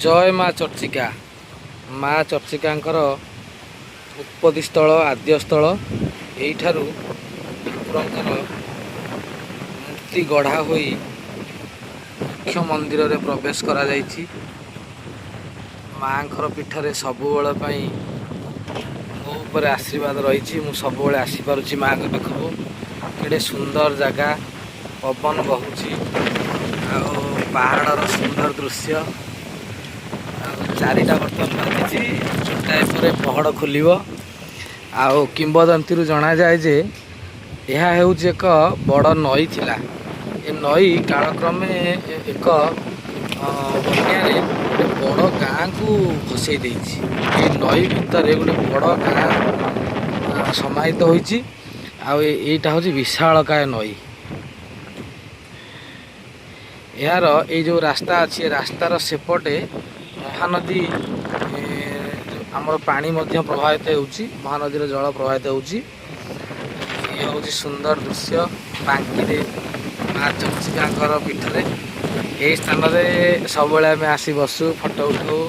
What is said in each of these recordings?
जय माँ चर्चिका माँ चर्चिकांकर उत्पत्ति स्थल आद्यस्थल एठारू ठाकुरंकर मूर्ति गढ़ा होई मुख्य मंदिर रे प्रवेश करा जायछि। माँकर पीठरे सबुबेले पई मो ऊपर आशीर्वाद रही। मु सबुबेले आसी पारुछि माँ के पाखकु। केडे सुंदर जगह पवन बहुछि आ पहाड़र सुंदर दृश्य। चारिटा बर्तन बांधी छोटाए पर पहड़ खोल किंबदंती जना जाए जे यह हूँ एक बड़ नई थिला। ए नई कालक्रमे एक बन्यारे बड़ गाँ को भसई देछि। ए नई भितर गोटे बड़ गाँ समाहित होइछि। आईटा हूँ विशालकाय नई। यार ये जो रास्ता अच्छी रास्तार सेपटे महानदी आमर पानी मध्य प्रभावित होउछि। महानदी जल प्रभावित होउछि। ये हूँ सुंदर दृश्य बांकी माँ चर्चिकांकर पीठरे। यही स्थान में सब आम आसी बसु फटो उठाऊ।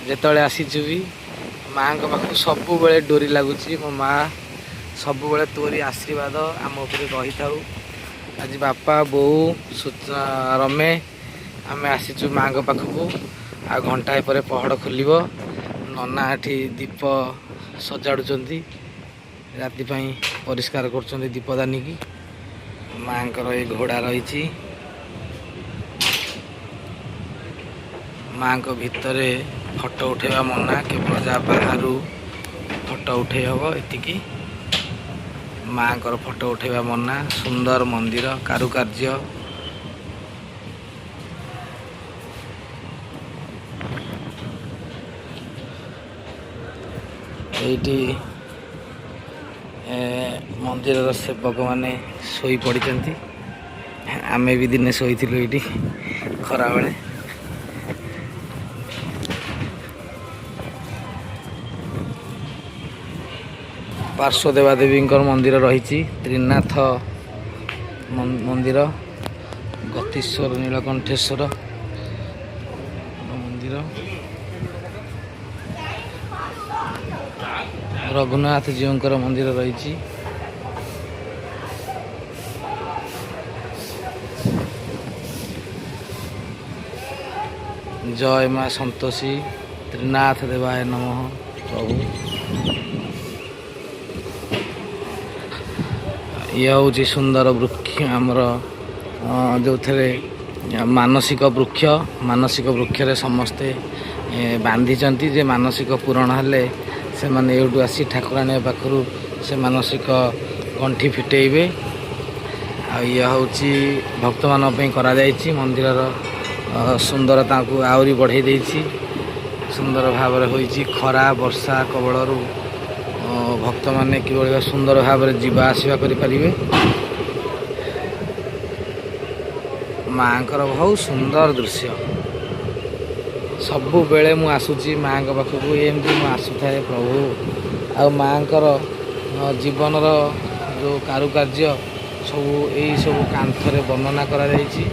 जिते आसीचु भी माँ पाखु सबु बेले डोरी लगुच। मो माँ सबु बेले तोरी आशीर्वाद आम उपर रही था। आज बापा बोऊ रमे आम आसीचु माँ पाखक। आ घंटाए पर पहड़ खोल नना एठी दीप सजाड़ुचंती राति पाई परिष्कार करचंती दीपदानी की। माँकर ये घोड़ा रही। माँ को भितरे फोटो उठेवा मना केवल जहाँ बाहर फोटो उठे हम एतिकी। माँ को फोटो उठेवा मना। सुंदर मंदिर कारुकार्य। एठी मंदिर सेवक माने सोई पड़ी। आमे भी दिने शोइथिलु एठी खरा बेले। पार्श्व देवादेवी मंदिर रही। त्रिनाथ मंदिर गतीश्वर नीलकंठेश्वर मंदिर। रघुनाथ जीवंकर मंदिर रही। जय माँ संतोषी त्रिनाथ देवाय नमः। प्रभु यह हूँ सुंदर वृक्ष आमर जो थे मानसिक वृक्ष। मानसिक वृक्ष समस्ते बांधी जे मानसिक पूरण हेले से माने एठू आसी ठाकुराणी पाखु से मानसिक गंठी फिटेबे। यह हूँ भक्त मान करा जायछि। मंदिरर सुंदरता को आहरी बढ़ाई देछि। सुंदर भाव होइछि। खरा वर्षा कबलरू भक्त माने किभଳି सुंदर भाव जीवा आसवा करें। माँकर बहुत सुंदर दृश्य। सबु बेले मु आसुची माँ के पाखक। एमती मु आसुए प्रभु। आ माँकर जीवनर जो कारुकार्य सब यही सब कांथरे वर्णना करा जायछि।